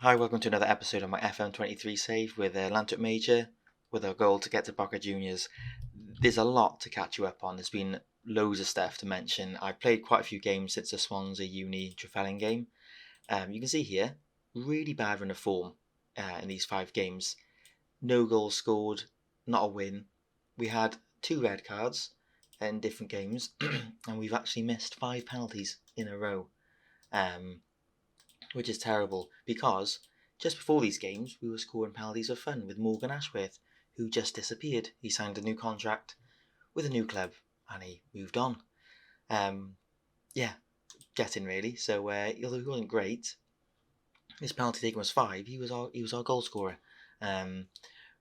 Hi, welcome to another episode of my FM23 save with Llantwit Major, with our goal to get to Boca Juniors. There's a lot to catch you up on. There's been loads of stuff to mention. I've played quite a few games since the Swansea Uni Trefallen game. You can see here, really bad run of form in these 5 games. No goals scored, not a win. We had 2 red cards in different games, and we've actually missed 5 penalties in a row. Which is terrible because just before these games we were scoring penalties for fun with Morgan Ashworth, who just disappeared. He signed a new contract with a new club and he moved on. Getting really. So although he wasn't great, his penalty taken was 5. He was our goal scorer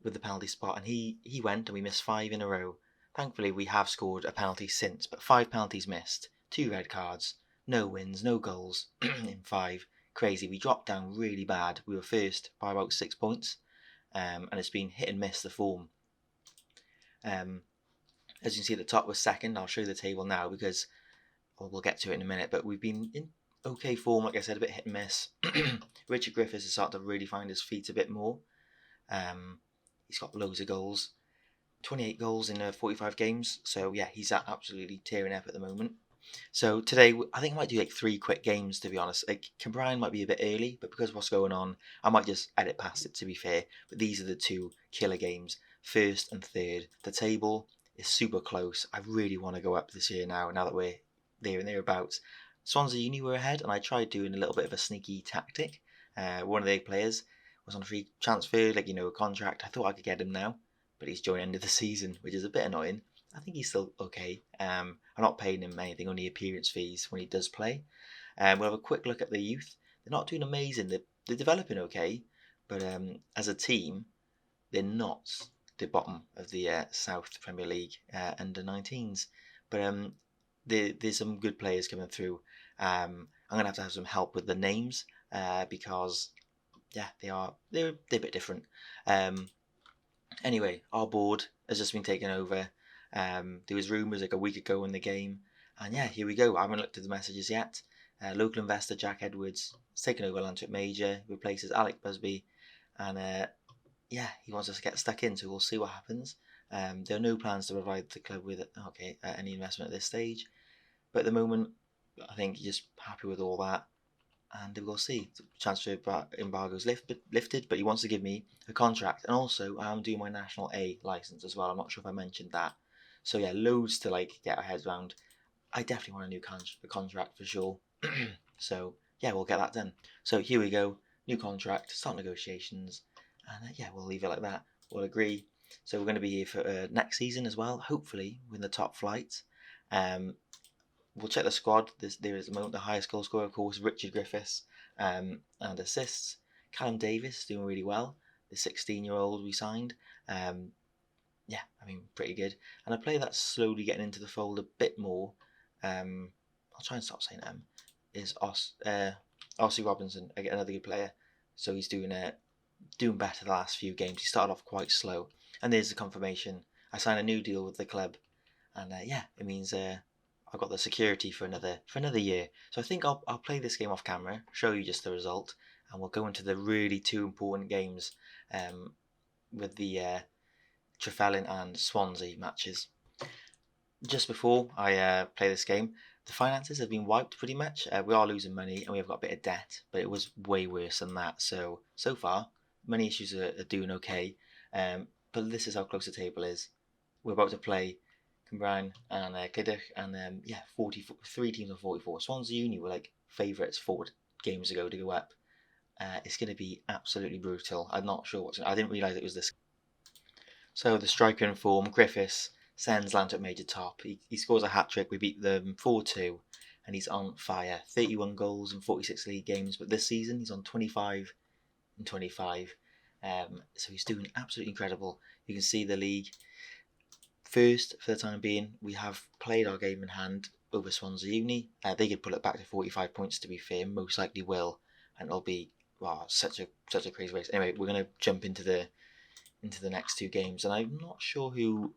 with the penalty spot, and he went and we missed 5 in a row. Thankfully we have scored a penalty since, but 5 penalties missed, 2 red cards, no wins, no goals in 5. Crazy. We dropped down really bad. We were first by about 6 points, and it's been hit and miss the form. As you can see at the top, we're second. I'll show you the table now because we'll get to it in a minute, but we've been in okay form, like I said, a bit hit and miss. Richard Griffiths has started to really find his feet a bit more. He's got loads of goals, 28 goals in 45 games, so yeah, he's absolutely tearing up at the moment. So today, I think I might do like 3 quick games, to be honest. Like, Cambrian might be a bit early, but because of what's going on, I might just edit past it, to be fair. But these are the 2 killer games, first and third. The table is super close. I really want to go up this year now that we're there and thereabouts. Swansea Uni were ahead, and I tried doing a little bit of a sneaky tactic. One of their players was on a free transfer, a contract. I thought I could get him now, but he's joined end of the season, which is a bit annoying. I think he's still okay. I'm not paying him anything, only appearance fees when he does play. We'll have a quick look at the youth. They're not doing amazing. They're developing okay, but as a team, they're not the bottom of the South Premier League under 19s. But there's some good players coming through. I'm gonna have some help with the names because they're a bit different. Anyway, our board has just been taken over. There was rumours like a week ago in the game, and yeah, here we go. I haven't looked at the messages yet. Local investor Jack Edwards has taken over Llantwit Major, replaces Alec Busby, and he wants us to get stuck in, so we'll see what happens. There are no plans to provide the club with any investment at this stage, but at the moment, I think you're just happy with all that, and we'll see. The transfer embargo's lifted, but he wants to give me a contract, and also I'm doing my National A license as well. I'm not sure if I mentioned that. So yeah, loads to get our heads around. I definitely want a new contract for sure. So yeah, we'll get that done. So here we go, new contract, start negotiations, and we'll leave it like that. We'll agree. So we're going to be here for next season as well. Hopefully, win the top flight. We'll check the squad. There is at the moment the highest goal scorer, of course, Richard Griffiths, and assists. Callum Davis is doing really well. The 16-year-old we signed. Pretty good. And a player that's slowly getting into the fold a bit more, I'll try and stop saying them, is Ossie Robinson, again, another good player. So he's doing better the last few games. He started off quite slow. And there's the confirmation. I signed a new deal with the club. And it means I've got the security for another year. So I think I'll play this game off camera, show you just the result, and we'll go into the really 2 important games with the Trefallen and Swansea matches. Just before I play this game, the finances have been wiped pretty much. We are losing money and we have got a bit of debt, but it was way worse than that. So far, money issues are doing okay. But this is how close the table is. We're about to play Cambrian and Clydach, and 43 teams on 44. Swansea Uni were favourites 4 games ago to go up. It's going to be absolutely brutal. I'm not sure I didn't realise it was this. So the striker in form, Griffiths, sends Llantwit Major top. He scores a hat-trick. We beat them 4-2, and he's on fire. 31 goals in 46 league games, but this season he's on 25 and 25. So he's doing absolutely incredible. You can see the league. First, for the time being, we have played our game in hand over Swansea Uni. They could pull it back to 45 points, to be fair. Most likely will, and it'll be such a crazy race. Anyway, we're going to jump into the next 2 games, and I'm not sure who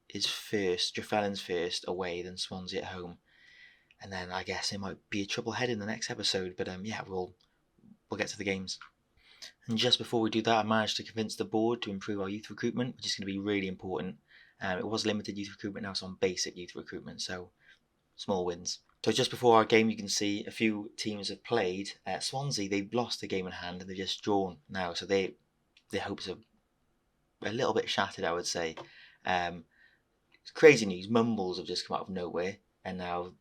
is first. Trefallen's first away, then Swansea at home, and then I guess it might be a triple head in the next episode. But we'll get to the games. And just before we do that, I managed to convince the board to improve our youth recruitment, which is going to be really important. It was limited youth recruitment, now it's on basic youth recruitment, so small wins. So just before our game, you can see a few teams have played. Swansea, they've lost the game in hand and they've just drawn now, so their hopes are a little bit shattered, I would say. It's crazy news. Mumbles have just come out of nowhere, and now,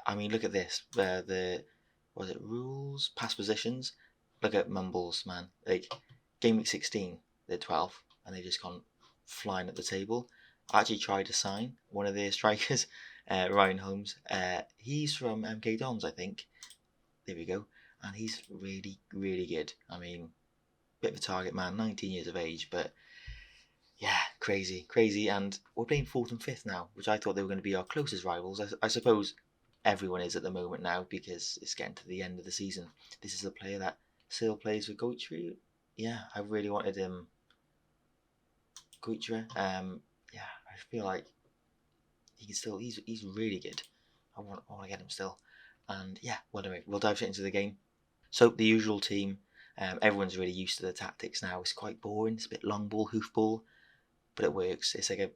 I mean, look at this. Was it rules, past positions? Look at Mumbles, man. Like, game week 16, they're 12th, and they've just gone flying at the table. I actually tried to sign one of their strikers, Ryan Holmes. He's from MK Dons, I think. There we go. And he's really, really good. I mean, bit of a target man, 19 years of age, but yeah, crazy. And we're playing 4th and 5th now, which I thought they were going to be our closest rivals. I suppose everyone is at the moment now because it's getting to the end of the season. This is a player that still plays for Goitre. Yeah, I really wanted him. Goitre. I feel like he can still. He's really good. I want to get him still. And yeah, well, anyway, we'll dive straight into the game. So the usual team. Everyone's really used to the tactics now. It's quite boring. It's a bit long ball, hoof ball, but it works. It's like a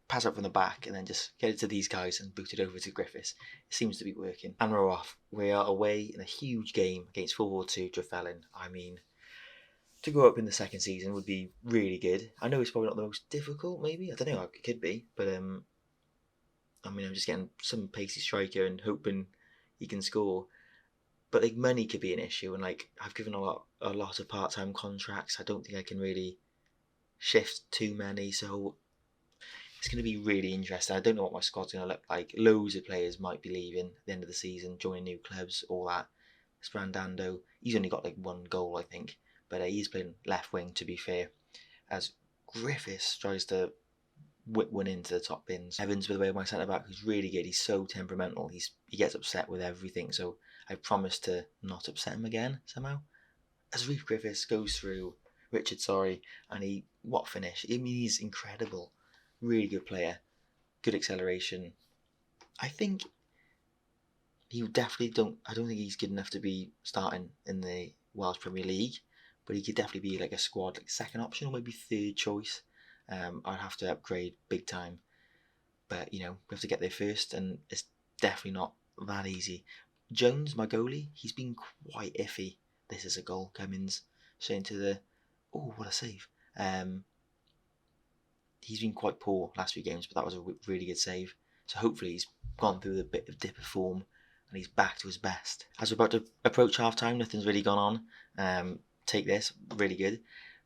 pass up from the back and then just get it to these guys and boot it over to Griffiths. It seems to be working. And we're off. We are away in a huge game against 4-2 Trefelin. I mean, to go up in the second season would be really good. I know it's probably not the most difficult, maybe. I don't know, it could be. But, I mean, I'm just getting some pacey striker and hoping he can score. But, like, money could be an issue. And, like, I've given a lot of part-time contracts. I don't think I can really shift too many. So it's going to be really interesting. I don't know what my squad's going to look like. Loads of players might be leaving at the end of the season, joining new clubs, all that. Sprandando, he's only got like 1 goal, I think. But he's playing left wing, to be fair. As Griffiths tries to whip one into the top bins. Evans, by the way, my centre-back, who's really good. He's so temperamental. He gets upset with everything. So I promised to not upset him again, somehow. As Reece Griffiths goes through, and what finish. I mean, he's incredible. Really good player, good acceleration. I think I don't think he's good enough to be starting in the Welsh Premier League, but he could definitely be like a squad, like second option or maybe third choice. I'd have to upgrade big time, but we have to get there first, and it's definitely not that easy. Jones, my goalie, he's been quite iffy. This is a goal. Cummins straight into the. Oh, what a save! He's been quite poor last few games, but that was a really good save. So hopefully he's gone through a bit of dip of form and he's back to his best. As we're about to approach half time, nothing's really gone on. Take this, really good.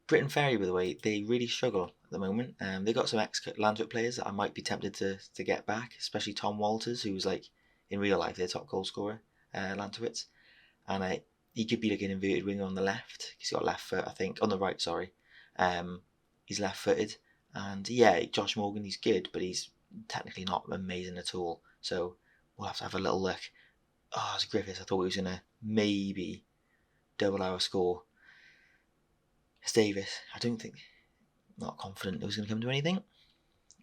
Britain Ferry, by the way, they really struggle at the moment. They've got some ex-Llantwit players that I might be tempted to get back, especially Tom Walters, who was like, in real life, their top goal scorer, Llantwit's. And he could be like an inverted winger on the left. He's got left foot, I think. On the right, sorry. He's left-footed. And yeah, Josh Morgan, he's good, but he's technically not amazing at all. So we'll have to have a little look. Oh, it's Griffiths. I thought he was going to maybe double our score. It's Davis. Not confident it was going to come to anything.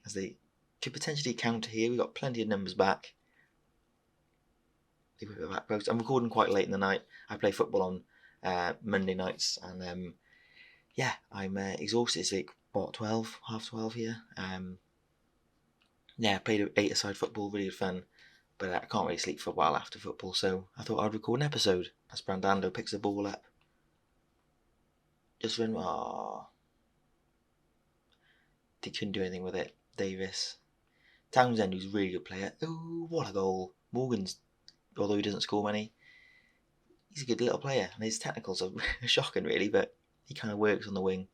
As they could potentially counter here. We've got plenty of numbers back. They whip it back post. I'm recording quite late in the night. I play football on Monday nights. And I'm exhausted. It's like, 12, half 12 here. I played 8-a-side football, really good fun, but I can't really sleep for a while after football, so I thought I'd record an episode. As Brandando picks the ball up. Just run. They couldn't do anything with it. Davis. Townsend, who's a really good player. Oh, what a goal. Morgan's, although he doesn't score many, he's a good little player, and his technicals are shocking, really, but he kind of works on the wing.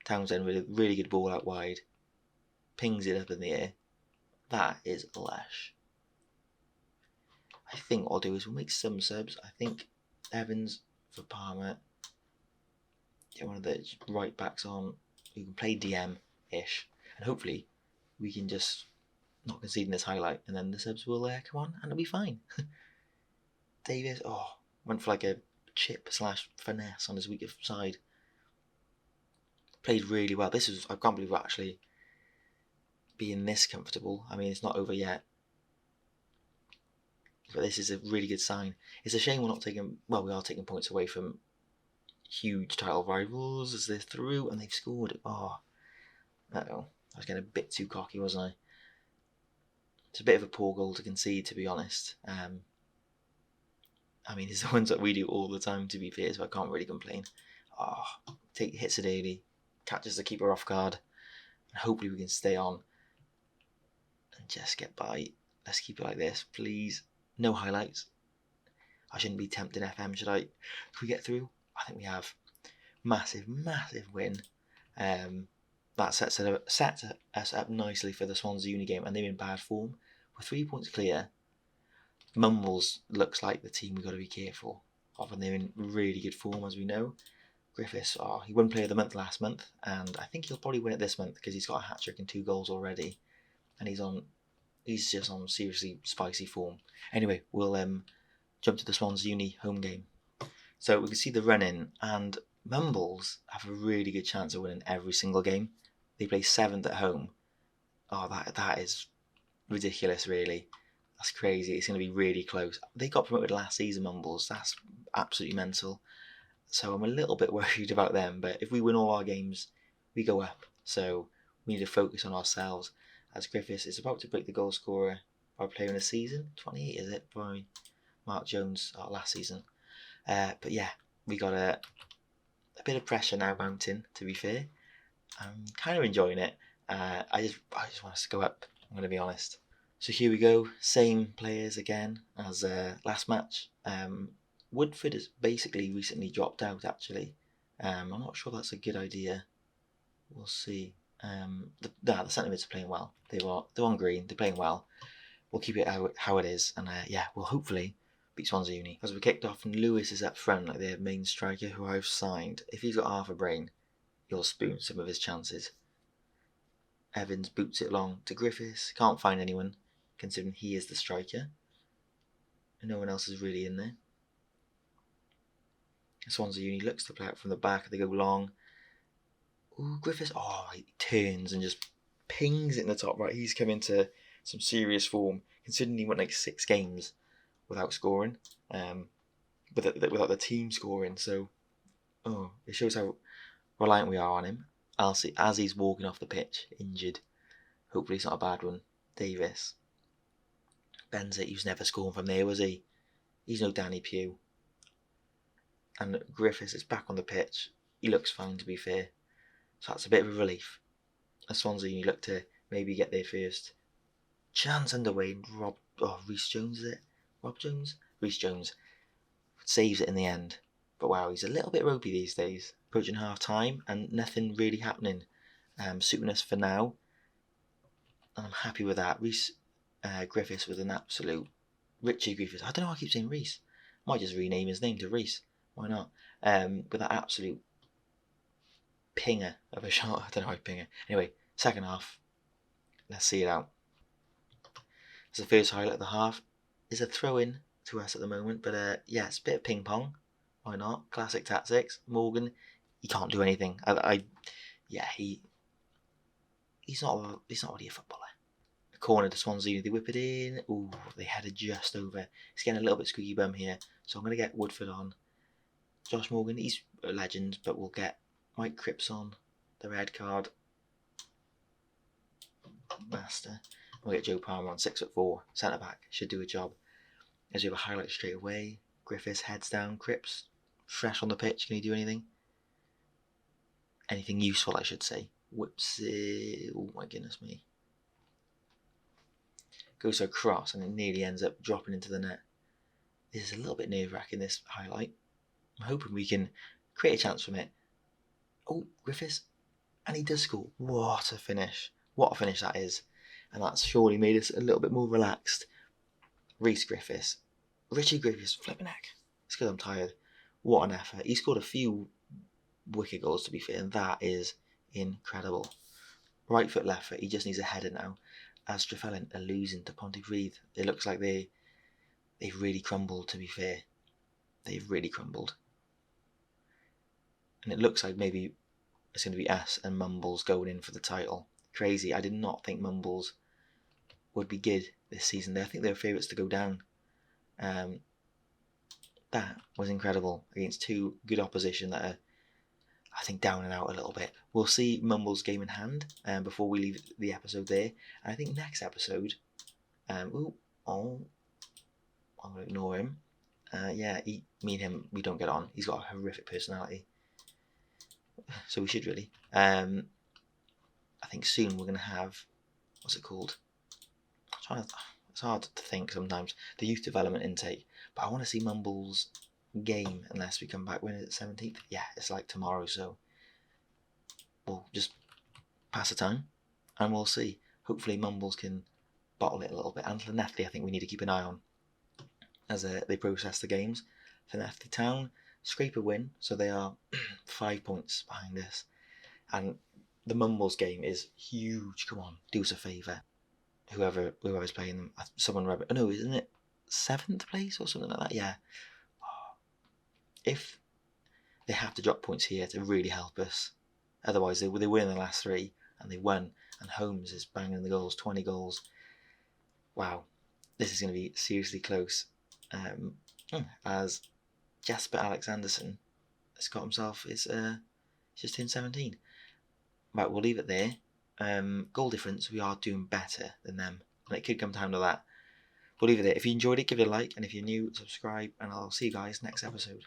Townsend with a really good ball out wide. Pings it up in the air. That is lush. I think what I'll do is we'll make some subs. I think Evans for Palmer. Get one of the right backs on who can play DM-ish. And hopefully we can just not concede in this highlight. And then the subs will come on and it'll be fine. Davis, went for like a chip/finesse on his weaker side. Played really well. I can't believe we're actually being this comfortable. I mean, it's not over yet. But this is a really good sign. It's a shame we're not taking... Well, we are taking points away from huge title rivals as they're through and they've scored. Oh, uh-oh. I was getting a bit too cocky, wasn't I? It's a bit of a poor goal to concede, to be honest. I mean, it's the ones that we do all the time, to be fair, so I can't really complain. Oh, hits it early, catches the keeper off guard, and hopefully we can stay on and just get by. Let's keep it like this, please. No highlights. I shouldn't be tempting FM, should I? If we get through, I think we have. Massive, massive win. That sets us up nicely for the Swansea Uni game, and they're in bad form. We're 3 points clear. Mumbles looks like the team we've got to be careful of, and they're in really good form, as we know. Griffiths, he won Player of the Month last month, and I think he'll probably win it this month because he's got a hat-trick and 2 goals already, and he's just on seriously spicy form. Anyway, we'll jump to the Swansea Uni home game. So we can see the run-in, and Mumbles have a really good chance of winning every single game. They play 7th at home. Oh, that is ridiculous, really. That's crazy. It's going to be really close. They got promoted last season, Mumbles. That's absolutely mental. So I'm a little bit worried about them. But if we win all our games, we go up. So we need to focus on ourselves. As Griffiths is about to break the goal scorer by player in the season. 28, is it? By Mark Jones last season. But yeah, we got a bit of pressure now mounting, to be fair. I'm kind of enjoying it. I just want us to go up, I'm going to be honest. So here we go, same players again as last match. Woodford has basically recently dropped out, actually. I'm not sure that's a good idea. We'll see. The centre mids are playing well. They're on green, they're playing well. We'll keep it how it is, and we'll hopefully beat Swansea Uni. As we kicked off, and Lewis is up front, like their main striker, who I've signed. If he's got half a brain, he'll spoon some of his chances. Evans boots it long to Griffiths. Can't find anyone, considering he is the striker. And no one else is really in there. Swansea Uni looks to play out from the back. They go long. Ooh, Griffiths. He turns and just pings it in the top right. He's come into some serious form, considering he went like 6 games without scoring, without the team scoring. So, it shows how reliant we are on him. As he's walking off the pitch, injured. Hopefully it's not a bad one. Davis. Bends it. He was never scoring from there, was he? He's no Danny Pugh. And Griffiths is back on the pitch. He looks fine, to be fair. So that's a bit of a relief. And Swansea, you look to maybe get their first chance underway. Reece Jones, is it? Rob Jones? Reece Jones saves it in the end. But wow, he's a little bit ropey these days. Approaching half time and nothing really happening. Suiting us for now. And I'm happy with that. Reece Griffiths with an absolute... Richie Griffiths. I don't know why I keep saying Reece. Might just rename his name to Reece. Why not? With that absolute pinger of a shot. I don't know how I pinger. Anyway, second half. Let's see it out. So the first highlight of the half is a throw-in to us at the moment. But it's a bit of ping-pong. Why not? Classic tactics. Morgan, he can't do anything. He's not really a footballer. The corner to Swansea, they whip it in. Ooh, they headed just over. It's getting a little bit squeaky bum here. So I'm going to get Woodford on. Josh Morgan, he's a legend, but we'll get Mike Cripps on the red card. Master. We'll get Joe Palmer on 6'4", centre back. Should do a job. As we have a highlight straight away. Griffiths heads down. Cripps, fresh on the pitch. Can he do anything? Anything useful, I should say. Whips it. Oh my goodness me. Goes so cross and it nearly ends up dropping into the net. This is a little bit nerve-wracking, this highlight. I'm hoping we can create a chance from it. Oh, Griffiths. And he does score. What a finish. What a finish that is. And that's surely made us a little bit more relaxed. Reece Griffiths. Richie Griffiths, flipping heck. It's because I'm tired. What an effort. He scored a few wicked goals, to be fair, and that is incredible. Right foot, left foot. He just needs a header now. As Strefellin are losing to Pontypridd. It looks like they've really crumbled, to be fair. They've really crumbled. And it looks like maybe it's going to be us and Mumbles going in for the title. Crazy. I did not think Mumbles would be good this season. I think they were favourites to go down. That was incredible against two good opposition that are, I think, down and out a little bit. We'll see Mumble's game in hand before we leave the episode there. And I think next episode, I'm going to ignore him. Me and him, we don't get on. He's got a horrific personality. So we should really. I think soon we're going to have, what's it called? It's hard to think sometimes. The youth development intake. But I want to see Mumble's game unless we come back. When is it, 17th? Yeah, it's like tomorrow. So we'll just pass the time and we'll see. Hopefully Mumbles can bottle it a little bit. And Llanelli, I think we need to keep an eye on as they process the games. Llanelli Town scrape a win, so they are 5 points behind us. And the Mumbles game is huge. Come on, do us a favour. Whoever's playing them, isn't it 7th place or something like that? Yeah. If they have to drop points here to really help us, otherwise they win the last 3 and they won. And Holmes is banging the goals, 20 goals. Wow, this is going to be seriously close. As Jasper Alexanderson has got himself just turned 17. Right, we'll leave it there. Goal difference, we are doing better than them, and it could come down to that. We'll leave it there. If you enjoyed it, give it a like, and if you're new, subscribe, and I'll see you guys next episode.